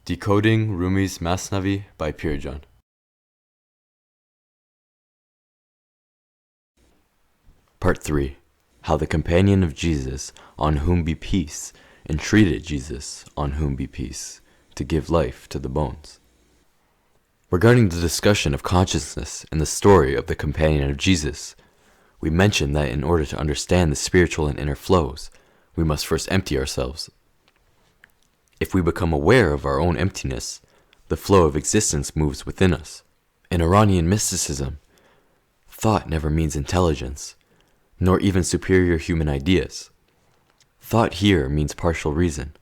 Decoding Rumi's Masnavi by Pirjan. Part 3. How the companion of Jesus, on whom be peace, entreated Jesus, on whom be peace, to give life to the bones. Regarding the discussion of consciousness in the story of the companion of Jesus, we mentioned that in order to understand the spiritual and inner flows, we must first empty ourselves. If we become aware of our own emptiness, the flow of existence moves within us. In Iranian mysticism, thought never means intelligence, nor even superior human ideas. Thought here means partial reason.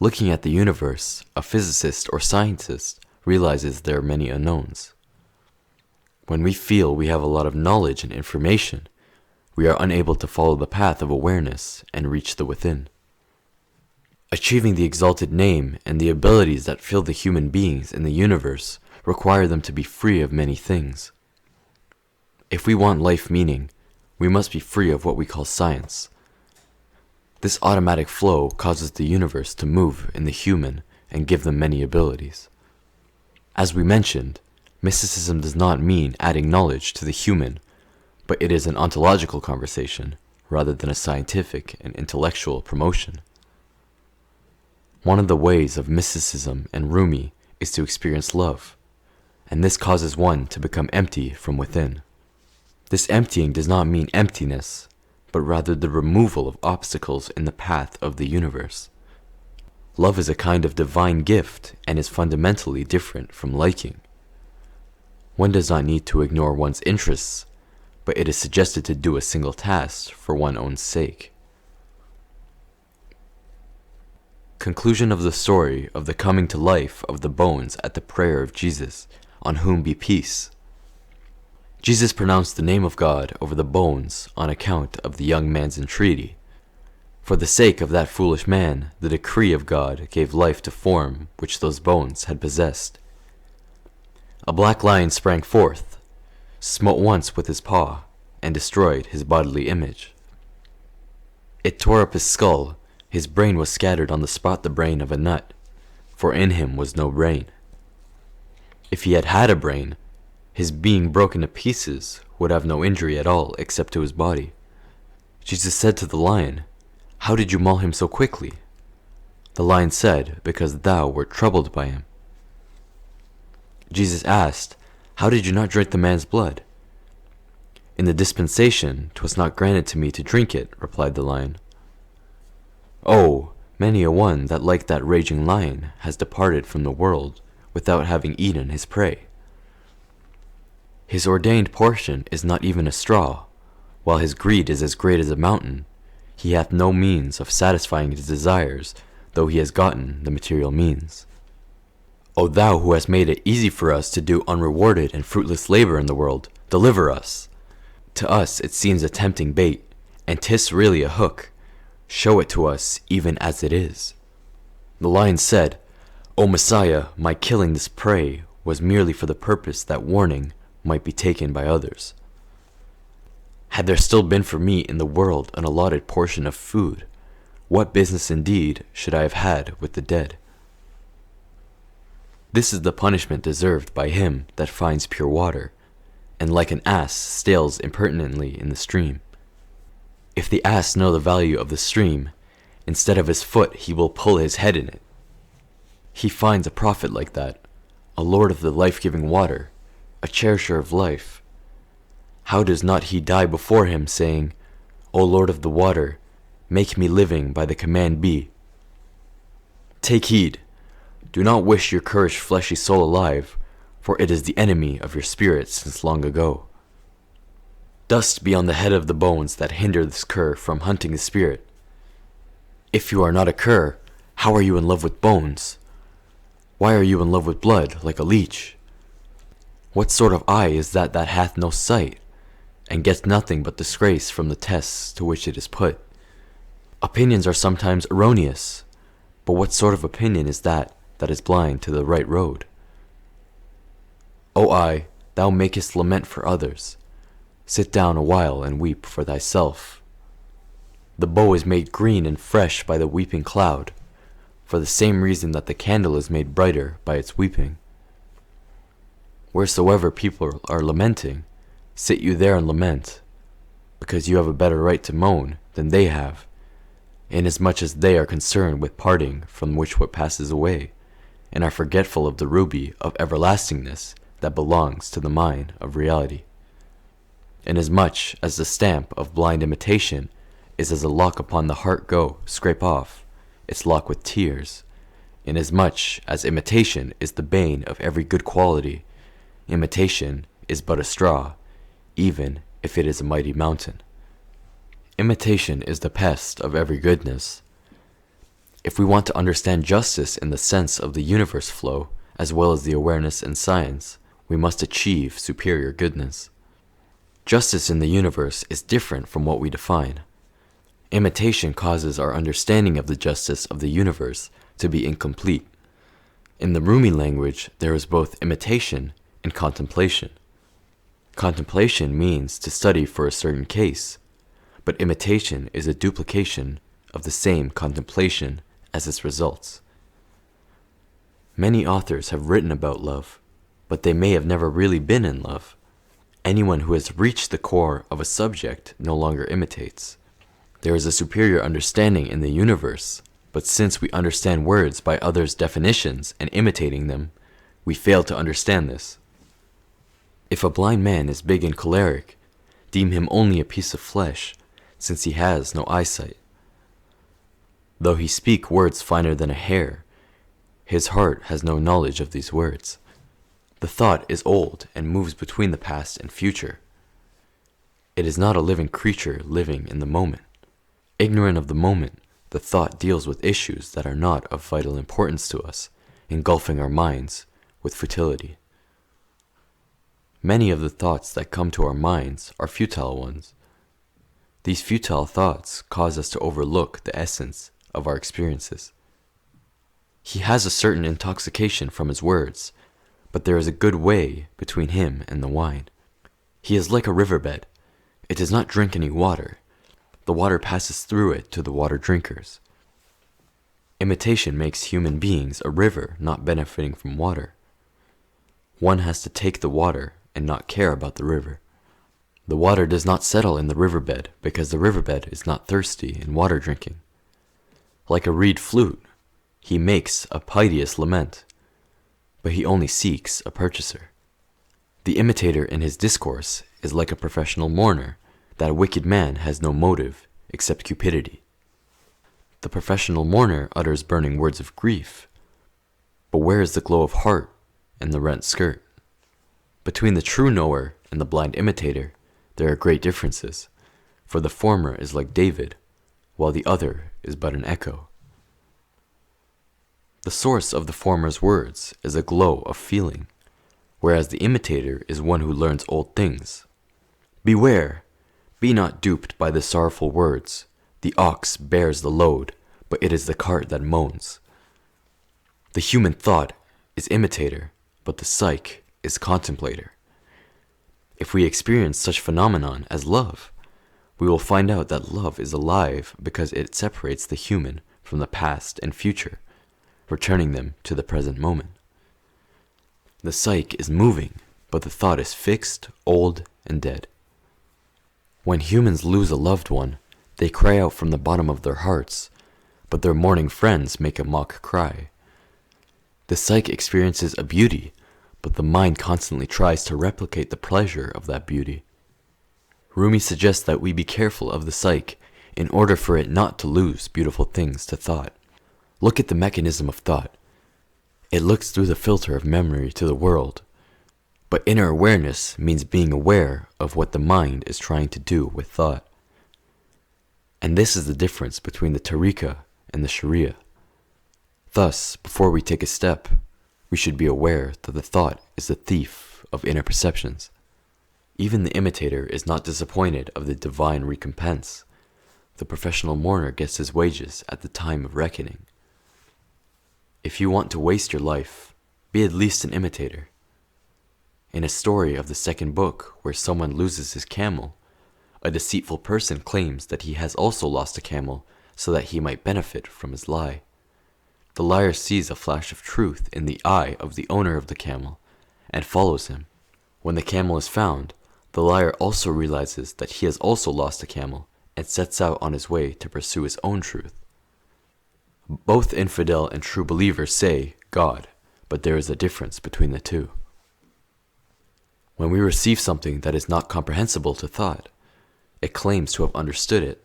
Looking at the universe, a physicist or scientist realizes there are many unknowns. When we feel we have a lot of knowledge and information, we are unable to follow the path of awareness and reach the within. Achieving the exalted name and the abilities that fill the human beings in the universe require them to be free of many things. If we want life meaning, we must be free of what we call science. This automatic flow causes the universe to move in the human and give them many abilities. As we mentioned, mysticism does not mean adding knowledge to the human, but it is an ontological conversation rather than a scientific and intellectual promotion. One of the ways of mysticism and Rumi is to experience love, and this causes one to become empty from within. This emptying does not mean emptiness, but rather the removal of obstacles in the path of the universe. Love is a kind of divine gift and is fundamentally different from liking. One does not need to ignore one's interests, but it is suggested to do a single task for one's own sake. Conclusion of the story of the coming to life of the bones at the prayer of Jesus, on whom be peace. Jesus pronounced the name of God over the bones on account of the young man's entreaty. For the sake of that foolish man, the decree of God gave life to form which those bones had possessed. A black lion sprang forth, smote once with his paw, and destroyed his bodily image. It tore up his skull. His brain was scattered on the spot the brain of a nut, for in him was no brain. If he had had a brain, his being broken to pieces would have no injury at all except to his body. Jesus said to the lion, "How did you maul him so quickly?" The lion said, "Because thou wert troubled by him." Jesus asked, "How did you not drink the man's blood?" "In the dispensation 'twas not granted to me to drink it," replied the lion. "Oh, many a one that like that raging lion has departed from the world without having eaten his prey. His ordained portion is not even a straw, while his greed is as great as a mountain. He hath no means of satisfying his desires, though he has gotten the material means. O thou who hast made it easy for us to do unrewarded and fruitless labor in the world, deliver us. To us it seems a tempting bait, and 'tis really a hook. Show it to us even as it is." The lion said, "O Messiah, my killing this prey was merely for the purpose that warning might be taken by others. Had there still been for me in the world an allotted portion of food, what business indeed should I have had with the dead? This is the punishment deserved by him that finds pure water, and like an ass stales impertinently in the stream. If the ass know the value of the stream, instead of his foot he will pull his head in it. He finds a prophet like that, a lord of the life-giving water, a cherisher of life. How does not he die before him, saying, 'O Lord of the water, make me living by the command be'? Take heed, do not wish your cursed fleshy soul alive, for it is the enemy of your spirit since long ago. Dust be on the head of the bones that hinder this cur from hunting the spirit. If you are not a cur, how are you in love with bones? Why are you in love with blood like a leech? What sort of eye is that hath no sight, and gets nothing but disgrace from the tests to which it is put? Opinions are sometimes erroneous, but what sort of opinion is that is blind to the right road? O eye, thou makest lament for others. Sit down a while and weep for thyself. The bow is made green and fresh by the weeping cloud. for the same reason that the candle is made brighter by its weeping. Wheresoever people are lamenting, sit you there and lament, because you have a better right to moan than they have, inasmuch as they are concerned with parting from which what passes away, and are forgetful of the ruby of everlastingness that belongs to the mine of reality. Inasmuch as the stamp of blind imitation is as a lock upon the heart, go, scrape off its lock with tears, inasmuch as imitation is the bane of every good quality, imitation is but a straw, even if it is a mighty mountain. Imitation is the pest of every goodness. If we want to understand justice in the sense of the universe flow, as well as the awareness and science, we must achieve superior goodness. Justice in the universe is different from what we define. Imitation causes our understanding of the justice of the universe to be incomplete. In the Rumi language, there is both imitation and contemplation. Contemplation means to study for a certain case, but imitation is a duplication of the same contemplation as its results. Many authors have written about love, but they may have never really been in love. Anyone who has reached the core of a subject no longer imitates. There is a superior understanding in the universe, but since we understand words by others' definitions and imitating them, we fail to understand this. If a blind man is big and choleric, deem him only a piece of flesh, since he has no eyesight. Though he speak words finer than a hair, his heart has no knowledge of these words. The thought is old and moves between the past and future. It is not a living creature living in the moment. Ignorant of the moment, the thought deals with issues that are not of vital importance to us, engulfing our minds with futility. Many of the thoughts that come to our minds are futile ones. These futile thoughts cause us to overlook the essence of our experiences. He has a certain intoxication from his words, but there is a good way between him and the wine. He is like a riverbed. It does not drink any water. The water passes through it to the water drinkers. Imitation makes human beings a river not benefiting from water. One has to take the water and not care about the river. The water does not settle in the riverbed because the riverbed is not thirsty in water drinking. Like a reed flute, he makes a piteous lament, but he only seeks a purchaser. The imitator in his discourse is like a professional mourner, that a wicked man has no motive except cupidity. The professional mourner utters burning words of grief, but where is the glow of heart and the rent skirt? Between the true knower and the blind imitator, there are great differences, for the former is like David, while the other is but an echo. The source of the former's words is a glow of feeling, whereas the imitator is one who learns old things. Beware! Be not duped by the sorrowful words. The ox bears the load, but it is the cart that moans. The human thought is imitator, but the psyche is contemplator. If we experience such phenomenon as love, we will find out that love is alive because it separates the human from the past and future, returning them to the present moment. The psyche is moving, but the thought is fixed, old, and dead. When humans lose a loved one, they cry out from the bottom of their hearts, but their mourning friends make a mock cry. The psyche experiences a beauty, but the mind constantly tries to replicate the pleasure of that beauty. Rumi suggests that we be careful of the psyche in order for it not to lose beautiful things to thought. Look at the mechanism of thought. It looks through the filter of memory to the world, but inner awareness means being aware of what the mind is trying to do with thought. And this is the difference between the tariqah and the sharia. Thus, before we take a step, we should be aware that the thought is the thief of inner perceptions. Even the imitator is not disappointed of the divine recompense. The professional mourner gets his wages at the time of reckoning. If you want to waste your life, be at least an imitator. In a story of the second book where someone loses his camel, a deceitful person claims that he has also lost a camel so that he might benefit from his lie. The liar sees a flash of truth in the eye of the owner of the camel and follows him. When the camel is found, the liar also realizes that he has also lost a camel and sets out on his way to pursue his own truth. Both infidel and true believers say God, but there is a difference between the two. When we receive something that is not comprehensible to thought, it claims to have understood it.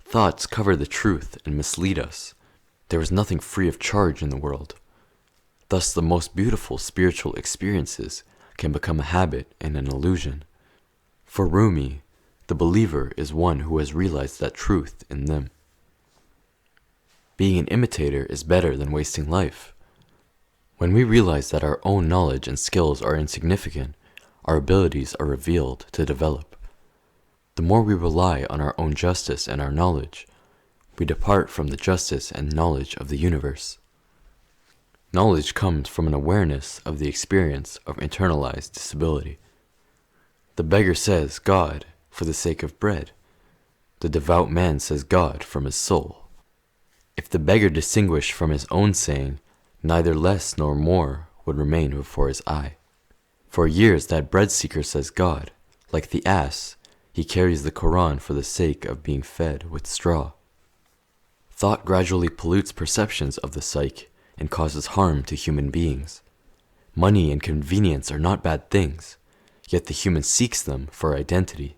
Thoughts cover the truth and mislead us. There is nothing free of charge in the world. Thus, the most beautiful spiritual experiences can become a habit and an illusion. For Rumi, the believer is one who has realized that truth in them. Being an imitator is better than wasting life. When we realize that our own knowledge and skills are insignificant, our abilities are revealed to develop. The more we rely on our own justice and our knowledge, we depart from the justice and knowledge of the universe. Knowledge comes from an awareness of the experience of internalized disability. The beggar says God for the sake of bread. The devout man says God from his soul. If the beggar distinguished from his own saying, neither less nor more would remain before his eye. For years that bread seeker says God. Like the ass, he carries the Quran for the sake of being fed with straw. Thought gradually pollutes perceptions of the psyche and causes harm to human beings. Money and convenience are not bad things, yet the human seeks them for identity.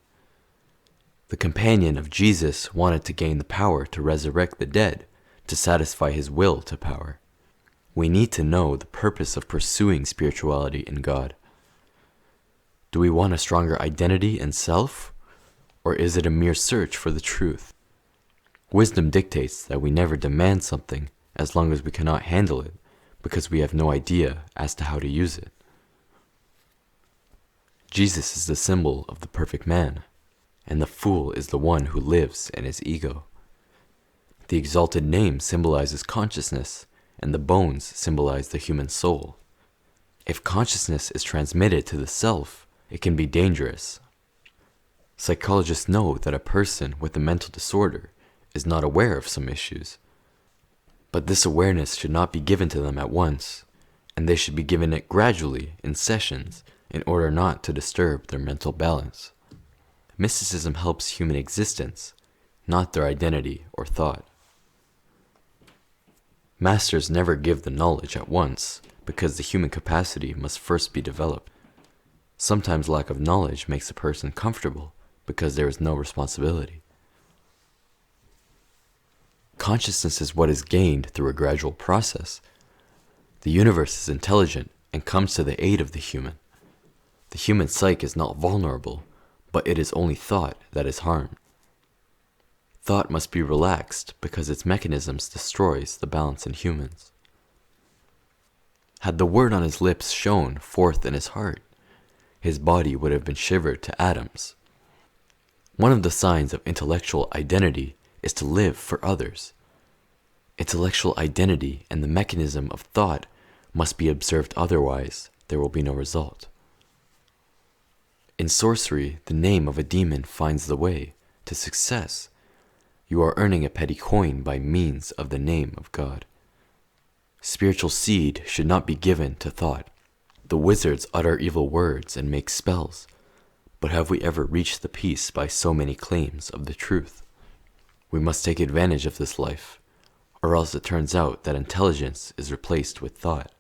The companion of Jesus wanted to gain the power to resurrect the dead, to satisfy his will to power. We need to know the purpose of pursuing spirituality in God. Do we want a stronger identity and self, or is it a mere search for the truth? Wisdom dictates that we never demand something as long as we cannot handle it, because we have no idea as to how to use it. Jesus is the symbol of the perfect man, and the fool is the one who lives in his ego. The exalted name symbolizes consciousness, and the bones symbolize the human soul. If consciousness is transmitted to the self, it can be dangerous. Psychologists know that a person with a mental disorder is not aware of some issues, but this awareness should not be given to them at once, and they should be given it gradually in sessions in order not to disturb their mental balance. Mysticism helps human existence, not their identity or thought. Masters never give the knowledge at once because the human capacity must first be developed. Sometimes lack of knowledge makes a person comfortable because there is no responsibility. Consciousness is what is gained through a gradual process. The universe is intelligent and comes to the aid of the human. The human psyche is not vulnerable, but it is only thought that is harmed. Thought must be relaxed because its mechanisms destroys the balance in humans. Had the word on his lips shone forth in his heart, his body would have been shivered to atoms. One of the signs of intellectual identity is to live for others. Intellectual identity and the mechanism of thought must be observed, otherwise there will be no result. In sorcery, the name of a demon finds the way to success. You are earning a petty coin by means of the name of God. Spiritual seed should not be given to thought. The wizards utter evil words and make spells, but have we ever reached the peace by so many claims of the truth? We must take advantage of this life, or else it turns out that intelligence is replaced with thought.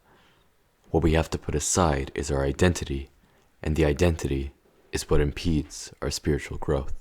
What we have to put aside is our identity, and the identity is what impedes our spiritual growth.